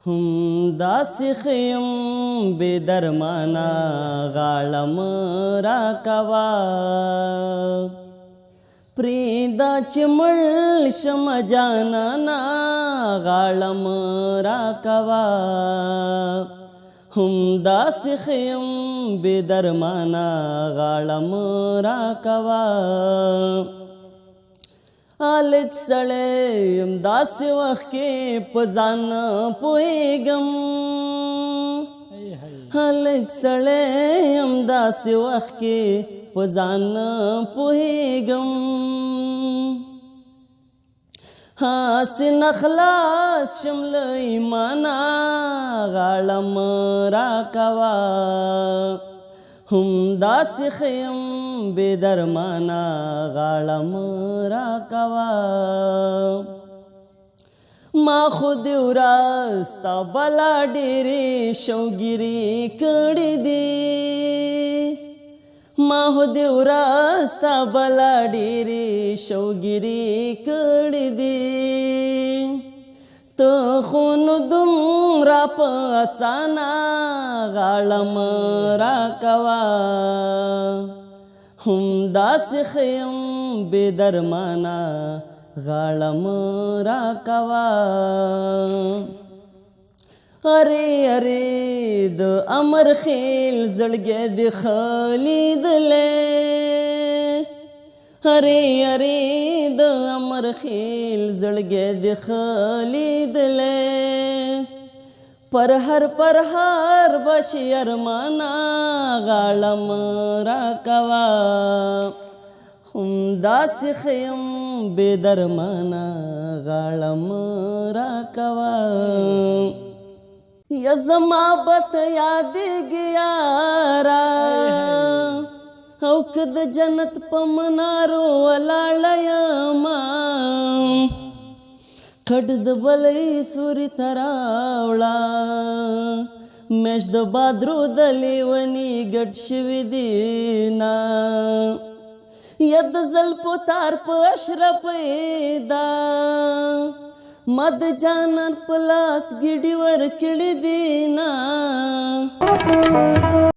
داسې خیم بې درمانه غاړه مه راکوه پرېږده چې مړ شم جانانه غاړه مه راکوه داسې خیم بې درمانه غاړه مه راکوه الک سړی یم داسې وخت کې په ځان نه پوهېږم الک سړی یم داسې وخت کې په ځان نه پوهېږم هسې نه خلاص شم له ایمانه غاړه مه راکوه داسې خیم بې درمانه غاړه مه راکوه ما خو دې ورځ ستا بلا ډېرې شوګیرې کړې دي ما خو دې ورځ ستا بلا ډېرې شوګیرې کړې دي ته خو نو دومره په اسانه غاړه مه راکوه داسې خیم بې درمانه غاړه مه راکوه ارې ارې د امر خیل زړګی دې ښه لیدلی ارې ارې د امر خیل زړګی دې ښه لیدلی پر هر بشي ارمانه غاړه مه راکوه داسې خیم بې درمانه غاړه مه راکوه یا زما به ته یادېږي یاره او که د جنت په منارو ولاړه یمه کډ د بلۍ سوري ته راوړه میاشت د بادرو د لیوني ګډ شوي دي نه یا د زلفو تار په اشرفۍ ده ما د جانان په لاس ګېډې ورکړې دي نه